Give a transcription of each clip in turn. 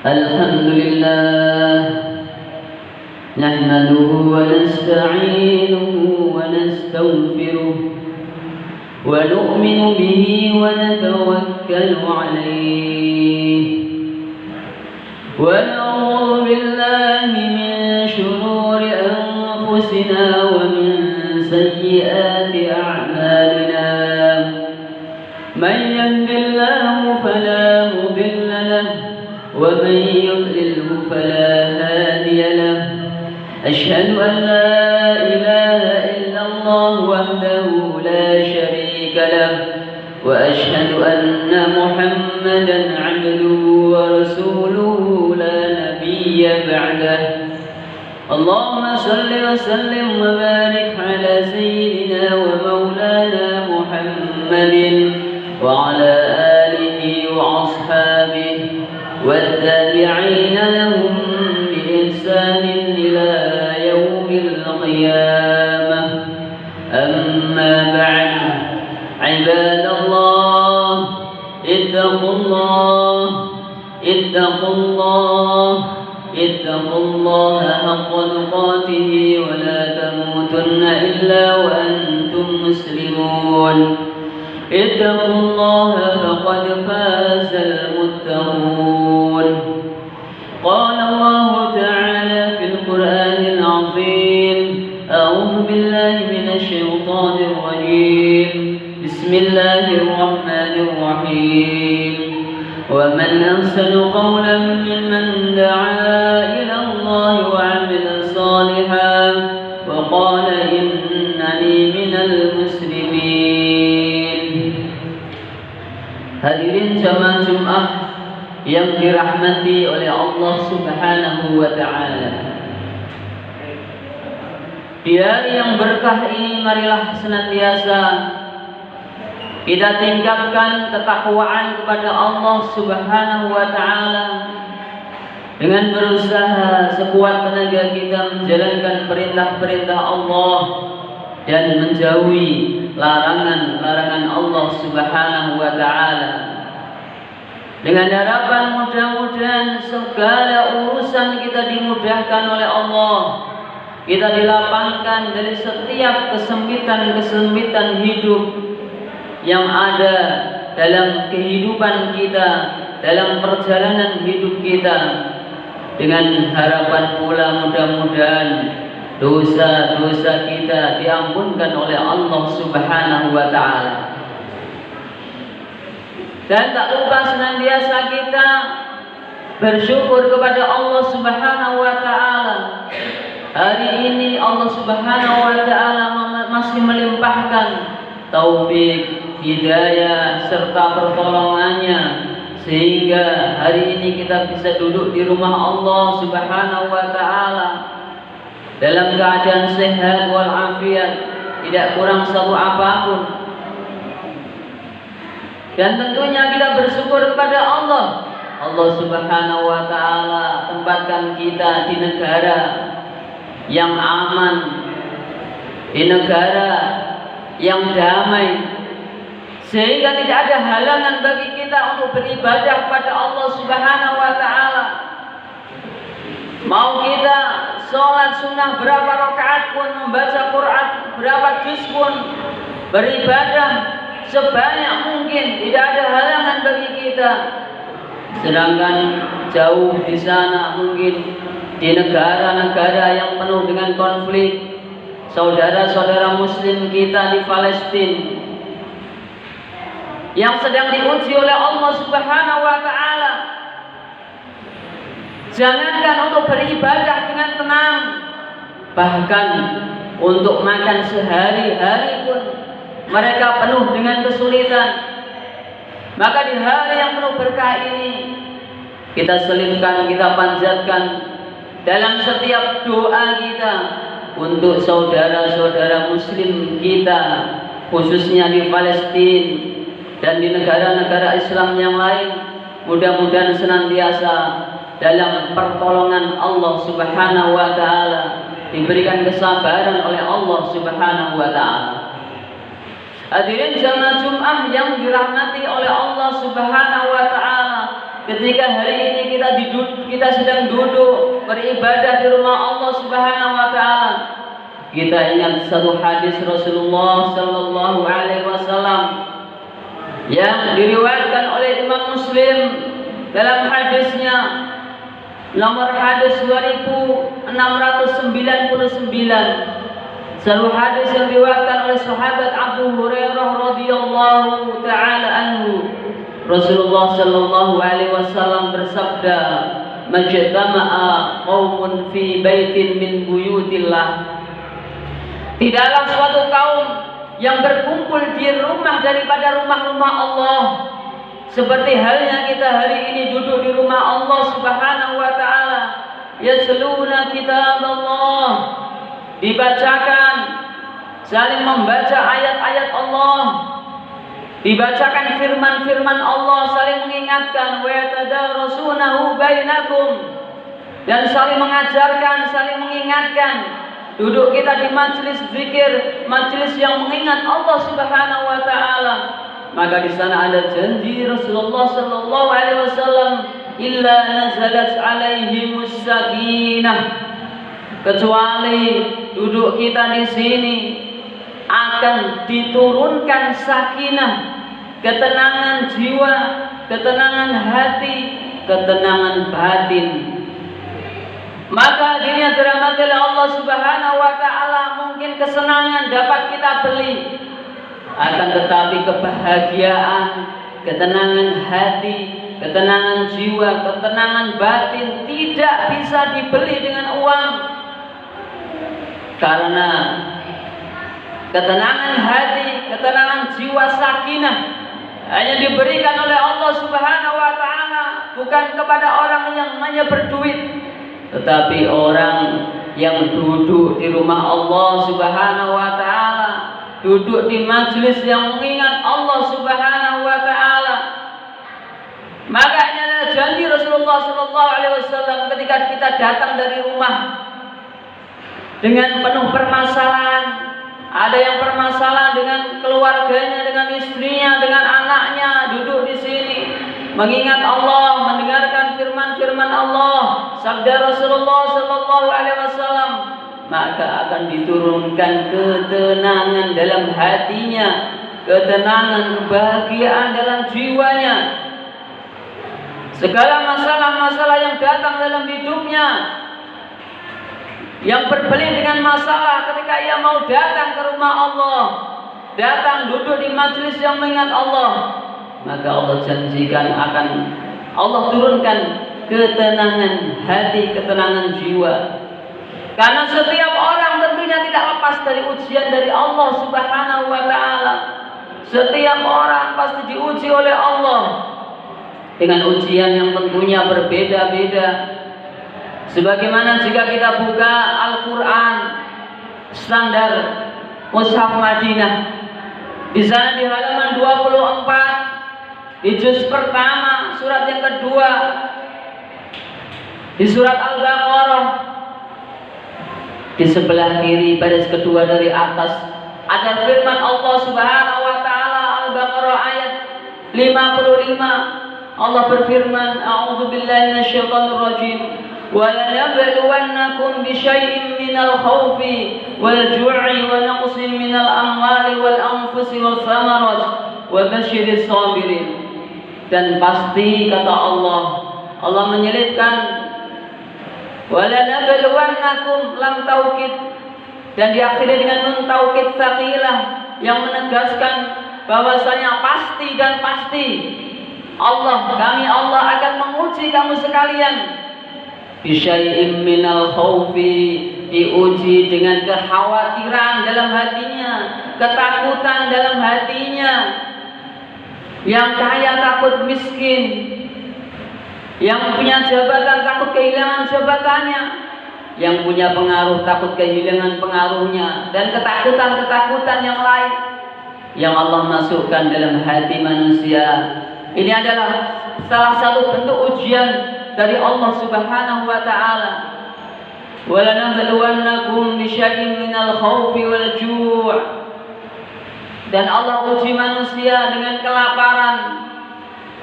الحمد لله نحمده ونستعينه ونستغفره ونؤمن به ونتوكل عليه ونعوذ بالله من شرور أنفسنا ومن سيئات أعمالنا من يهد الله فلا مضل له ومن يضلله فلا هادي له أشهد أن لا إله إلا الله وحده لا شريك له وأشهد أن محمدا عبده ورسوله لا نبي بعده اللهم صل وسلم وبارك على سيدنا ومولانا محمد وعلى آله وأصحابه والتابعين لهم بإحسان إلى يوم القيامة أما بعد عباد الله اتقوا الله اتقوا الله اتقوا الله حق تقاته ولا تموتن إلا وأنتم مسلمون اتقوا الله فقد فاز المتقون قال الله تعالى في القرآن العظيم أعوذ بالله من الشيطان الرجيم بسم الله الرحمن الرحيم ومن أحسن قولا ممن دعا إلى الله وعمل صالحا وقال إنني من المسلمين. Hadirin jamaah Jumat yang dirahmati oleh Allah Subhanahu wa taala. Di hari yang berkah ini marilah senantiasa kita tingkatkan ketakwaan kepada Allah Subhanahu wa taala dengan berusaha sekuat tenaga kita menjalankan perintah-perintah Allah dan menjauhi larangan-larangan Allah Subhanahu wa taala. Dengan harapan mudah-mudahan segala urusan kita dimudahkan oleh Allah. Kita dilapangkan dari setiap kesempitan-kesempitan hidup yang ada dalam kehidupan kita, dalam perjalanan hidup kita. Dengan harapan pula mudah-mudahan dosa-dosa kita diampunkan oleh Allah Subhanahu wa taala. Dan tak lupa senantiasa kita bersyukur kepada Allah Subhanahu wa taala. Hari ini Allah Subhanahu wa taala masih melimpahkan taufik, hidayah serta pertolongannya sehingga hari ini kita bisa duduk di rumah Allah Subhanahu wa taala dalam keadaan sehat walafiat, tidak kurang satu apapun. Dan tentunya kita bersyukur kepada Allah. Allah Subhanahu wa taala tempatkan kita di negara yang aman, di negara yang damai, sehingga tidak ada halangan bagi kita untuk beribadah kepada Allah Subhanahu wa taala. Mau kita sholat sunnah berapa rakaat pun, membaca Quran berapa juz pun, beribadah sebanyak mungkin, tidak ada halangan bagi kita. Sedangkan jauh di sana mungkin di negara-negara yang penuh dengan konflik, saudara-saudara muslim kita di Palestina yang sedang diuji oleh Allah Subhanahu wa taala. Jangankan untuk beribadah dengan tenang, bahkan untuk makan sehari-hari pun mereka penuh dengan kesulitan. Maka di hari yang penuh berkah ini kita selipkan, kita panjatkan dalam setiap doa kita untuk saudara-saudara muslim kita, khususnya di Palestina dan di negara-negara Islam yang lain. Mudah-mudahan senantiasa dalam pertolongan Allah Subhanahu wa taala, diberikan kesabaran oleh Allah Subhanahu wa taala. Hadirin jamaah Jumat yang dirahmati oleh Allah Subhanahu wa taala, ketika hari ini kita sedang duduk beribadah di rumah Allah Subhanahu wa taala, kita ingat satu hadis Rasulullah sallallahu alaihi wasallam yang diriwayatkan oleh Imam Muslim dalam hadisnya nomor hadis 2699. Satu hadis yang diriwayatkan oleh sahabat Abu Hurairah radhiyallahu taala anhu. Rasulullah sallallahu alaihi wasallam bersabda, "Majtama'a qaumun fi baitin min buyutillah." Tidaklah suatu kaum yang berkumpul di rumah daripada rumah-rumah Allah, seperti halnya kita hari ini duduk di rumah Allah Subhanahu wa taala, yasluna kitab Allah, dibacakan, saling membaca ayat-ayat Allah, dibacakan firman-firman Allah, saling mengingatkan, wa yatadarasunahu bainakum, dan saling mengajarkan, saling mengingatkan. Duduk kita di majelis zikir, majelis yang mengingat Allah Subhanahu wa taala, maka di sana ada janji Rasulullah sallallahu alaihi wasallam, illa nazalat alaihimus sakinah, kecuali duduk kita di sini akan diturunkan sakinah, ketenangan jiwa, ketenangan hati, ketenangan batin. Maka dirinya dirahmati oleh Allah Subhanahu wa taala, mungkin kesenangan dapat kita beli, akan tetapi kebahagiaan, ketenangan hati, ketenangan jiwa, ketenangan batin tidak bisa dibeli dengan uang. Karena ketenangan hati, ketenangan jiwa, sakinah hanya diberikan oleh Allah Subhanahu wa taala, bukan kepada orang yang hanya berduit, tetapi orang yang duduk di rumah Allah Subhanahu wa taala, duduk di majelis yang mengingat Allah Subhanahu wa taala. Makanya adalah janji Rasulullah sallallahu alaihi wasallam ketika kita datang dari rumah dengan penuh permasalahan. Ada yang permasalahan dengan keluarganya, dengan istrinya, dengan anaknya, duduk di sini mengingat Allah, mendengarkan firman-firman Allah, sabda Rasulullah sallallahu alaihi wasallam, maka akan diturunkan ketenangan dalam hatinya, ketenangan, kebahagiaan dalam jiwanya. Segala masalah-masalah yang datang dalam hidupnya, yang berbelit dengan masalah, ketika ia mau datang ke rumah Allah, datang duduk di majelis yang mengingat Allah, maka Allah janjikan akan Allah turunkan ketenangan hati, ketenangan jiwa. Karena setiap orang tentunya tidak lepas dari ujian dari Allah Subhanahu wa taala. Setiap orang pasti diuji oleh Allah dengan ujian yang tentunya berbeda-beda. Sebagaimana jika kita buka Al-Quran standar Mushaf Madinah, di sana di halaman 24, di juz pertama, surat yang kedua, di surat Al-Baqarah, di sebelah kiri baris kedua dari atas ada firman Allah Subhanahu wa taala, Al-Baqarah ayat 55. Allah berfirman, a'udzubillahi minasyaitonir rajim, وَلَنَبْلُوَنَّكُمْ بِشَيْءٍ مِنَ الْخَوْفِ وَالْجُوعِ وَنَقْصٍ مِنَ الْأَمْوَالِ وَالْأَنْفُسِ وَالثَّمَرَاتِ وَبَشِّرِ الصَّابِرِينَ. Dan pasti kata Allah, Allah menyelipkan وَلَنَبْلُوَنَّكُمْ lam taukid, dan diakhiri dengan nun taukid tsaqilah yang menegaskan bahwasanya pasti dan pasti kami Allah akan menguji kamu sekalian. Bisyai'im minal khawfi, diuji dengan kekhawatiran dalam hatinya, ketakutan dalam hatinya. Yang kaya takut miskin, yang punya jabatan takut kehilangan jabatannya, yang punya pengaruh takut kehilangan pengaruhnya, dan ketakutan-ketakutan yang lain yang Allah masukkan dalam hati manusia. Ini adalah salah satu bentuk ujian dari Allah Subhanahu wa taala. وَلَنَبْلُوَنَّكُمْ بِشَيْءٍ مِنَ الْخَوْفِ وَالْجُوعِ. Dan Allah uji manusia dengan kelaparan,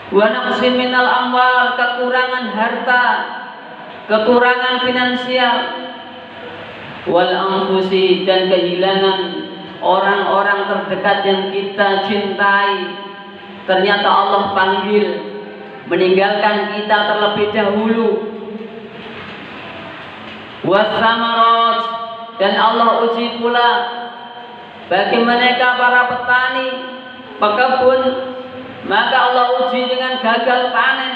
wa naqsin minal amwal, kekurangan harta, kekurangan finansial, wal anfusi, dan kehilangan orang-orang terdekat yang kita cintai. Ternyata Allah panggil meninggalkan kita terlebih dahulu. Wasamarat, dan Allah uji pula bagi mereka para petani, pekebun, maka Allah uji dengan gagal panen.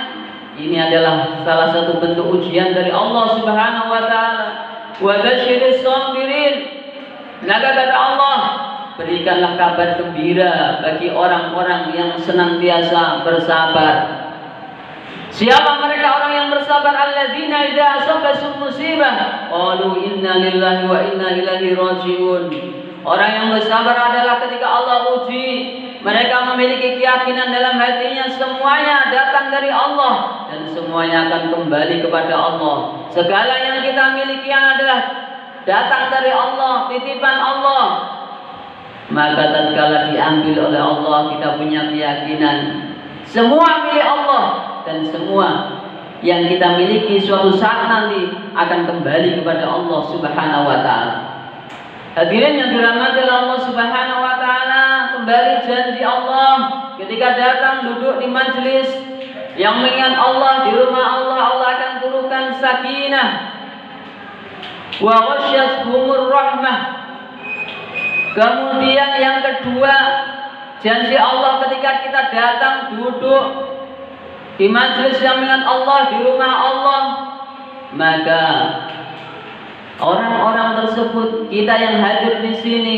Ini adalah salah satu bentuk ujian dari Allah Subhanahu wa taala. Wa basyiris sabirin, maka kata Allah, berikanlah kabar gembira bagi orang-orang yang senantiasa bersabar. Siapa mereka orang yang bersabar? Alladzina idza asabatum musibah qalu inna lillahi wa inna ilaihi raji'un. Orang yang bersabar adalah ketika Allah uji, mereka memiliki keyakinan dalam hatinya semuanya datang dari Allah dan semuanya akan kembali kepada Allah. Segala yang kita miliki adalah datang dari Allah, titipan Allah. Maka tatkala diambil oleh Allah, kita punya keyakinan semua milik Allah dan semua yang kita miliki suatu saat nanti akan kembali kepada Allah Subhanahu wa taala. Hadirin yang dirahmati oleh Allah Subhanahu wa taala, kembali janji Allah ketika datang duduk di majelis yang mengingat Allah, di rumah Allah, Allah akan turunkan sakinah wa ghasyiyatuhumur rahmah. Kemudian yang kedua, janji Allah ketika kita datang duduk di majelis yang mengingat Allah, di rumah Allah, maka orang-orang tersebut, kita yang hadir di sini,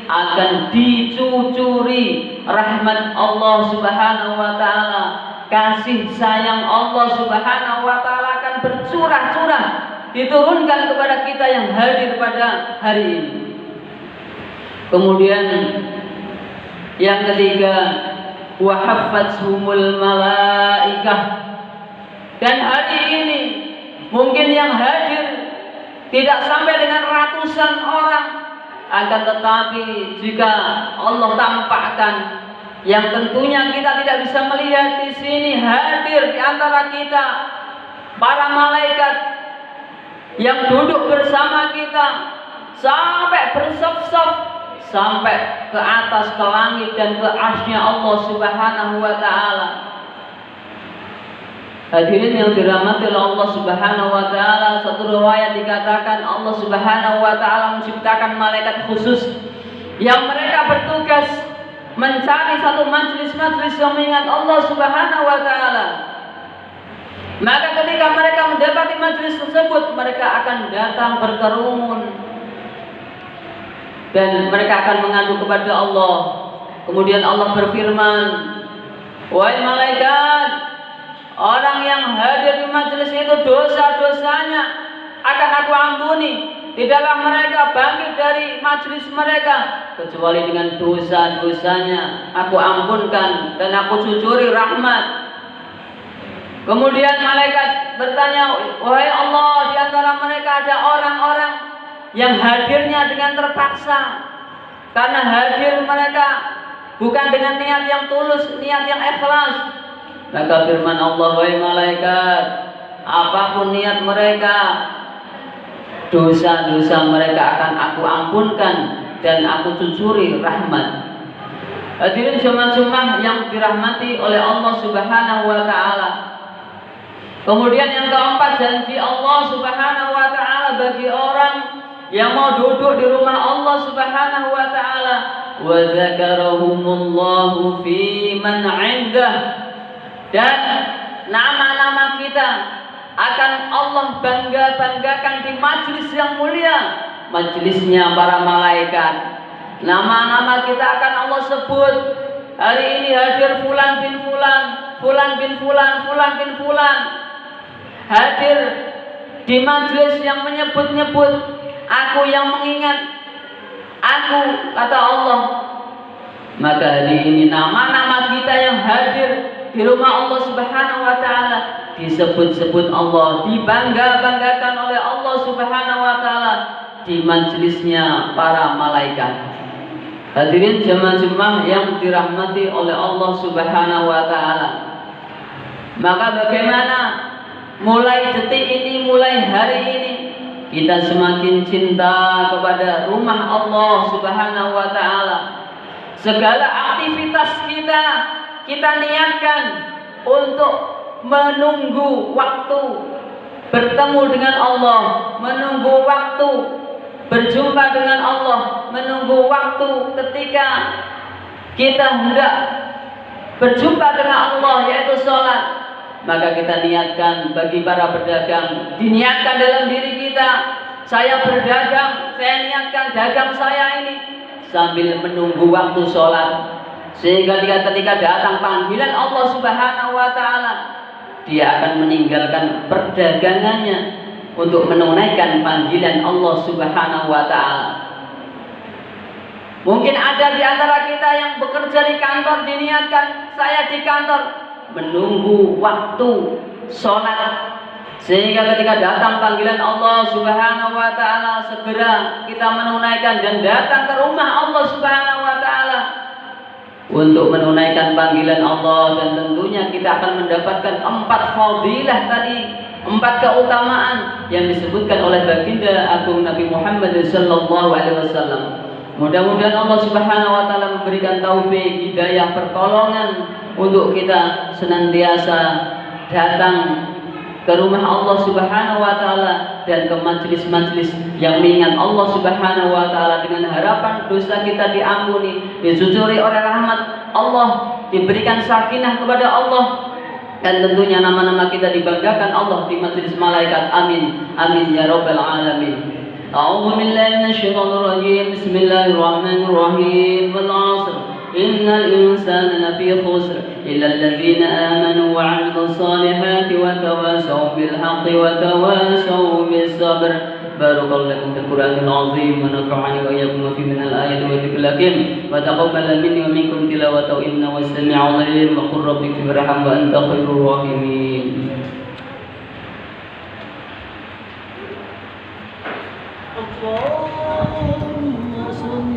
akan dicucuri rahmat Allah Subhanahu wa taala. Kasih sayang Allah Subhanahu wa taala akan bercurah-curah diturunkan kepada kita yang hadir pada hari ini. Kemudian yang ketiga, wa haffathumul malaikah, dan hari ini mungkin yang hadir tidak sampai dengan ratusan orang, akan tetapi jika Allah tampakkan, yang tentunya kita tidak bisa melihat di sini, hadir di antara kita para malaikat yang duduk bersama kita sampai bersaf-saf sampai ke atas, ke langit dan ke arsy-Nya Allah Subhanahu wa taala. Hadirin yang dirahmati oleh Allah Subhanahu wa taala, satu riwayat dikatakan Allah Subhanahu wa taala menciptakan malaikat khusus yang mereka bertugas mencari satu majelis-majelis yang mengingat Allah Subhanahu wa taala. Maka ketika mereka mendapati majelis tersebut, mereka akan datang berkerumun dan mereka akan mengadu kepada Allah. Kemudian Allah berfirman, wahai malaikat, orang yang hadir di majelis itu dosa-dosanya akan aku ampuni. Tidaklah mereka bangkit dari majelis mereka kecuali dengan dosa-dosanya aku ampunkan dan aku cucuri rahmat. Kemudian malaikat bertanya, wahai Allah, di antara mereka ada orang-orang yang hadirnya dengan terpaksa, karena hadir mereka bukan dengan niat yang tulus, niat yang ikhlas. Maka firman Allah, wahai malaikat, apapun niat mereka, dosa-dosa mereka akan aku ampunkan dan aku cucuri rahmat. Hadirin jemaah yang dirahmati oleh Allah Subhanahu wa taala. Kemudian yang keempat, janji Allah Subhanahu wa taala bagi orang yang mau duduk di rumah Allah Subhanahu wa taala, wa zakarahumullahu fi man 'indah, dan nama-nama kita akan Allah bangga-banggakan di majelis yang mulia, majelisnya para malaikat. Nama-nama kita akan Allah sebut. Hari ini hadir fulan bin fulan, fulan bin fulan, fulan bin fulan, hadir di majelis yang menyebut-nyebut, aku yang mengingat, aku, kata Allah. Maka hari ini nama-nama kita yang hadir di rumah Allah Subhanahu wa taala disebut-sebut Allah, dibangga-banggakan oleh Allah Subhanahu wa taala di majelisnya para malaikat. Hadirin jemaah-jemaah yang dirahmati oleh Allah Subhanahu wa taala. Maka bagaimana mulai detik ini, mulai hari ini kita semakin cinta kepada rumah Allah Subhanahu wa taala. Segala aktivitas kita niatkan untuk menunggu waktu bertemu dengan Allah, menunggu waktu berjumpa dengan Allah, menunggu waktu ketika kita hendak berjumpa dengan Allah, yaitu sholat. Maka kita niatkan, bagi para pedagang, diniatkan dalam diri kita, saya berdagang, saya niatkan dagang saya ini sambil menunggu waktu sholat, sehingga ketika datang panggilan Allah Subhanahu wa taala, dia akan meninggalkan perdagangannya untuk menunaikan panggilan Allah Subhanahu wa taala. Mungkin ada di antara kita yang bekerja di kantor, diniatkan saya di kantor menunggu waktu sholat, sehingga ketika datang panggilan Allah Subhanahu wa taala segera kita menunaikan dan datang ke rumah Allah Subhanahu wa taala untuk menunaikan panggilan Allah. Dan tentunya kita akan mendapatkan 4 fadilah tadi, 4 keutamaan yang disebutkan oleh baginda agung Nabi Muhammad sallallahu alaihi wasallam. Mudah-mudahan Allah Subhanahu wa taala memberikan taufik, hidayah, pertolongan untuk kita senantiasa datang ke rumah Allah Subhanahu wa taala dan ke majelis-majelis yang mengingat Allah Subhanahu wa taala, dengan harapan dosa kita diampuni, disucuri oleh rahmat Allah, diberikan sakinah kepada Allah, dan tentunya nama-nama kita dibanggakan Allah di majelis malaikat. Amin amin ya rabbal alamin. A'udzu billahi minasyaitonir rajim. Bismillahirrahmanirrahim. Wal 'ashr innal insana lafi khusr illa alladhina amanu wa 'amilus solihati wa tawasaw bil haqqi wa tawasaw bis sabr. Barakallahu lakum fil Qur'anil 'azim wa nafa'ani wa iyyakum fi minal ayati wa dzikril hakim wa taqabbal minni wa minkum tilawatahu innahu was-sami'ul 'alim. Wa qur rabbi firham wa anta khairur rahimin. اللهم صل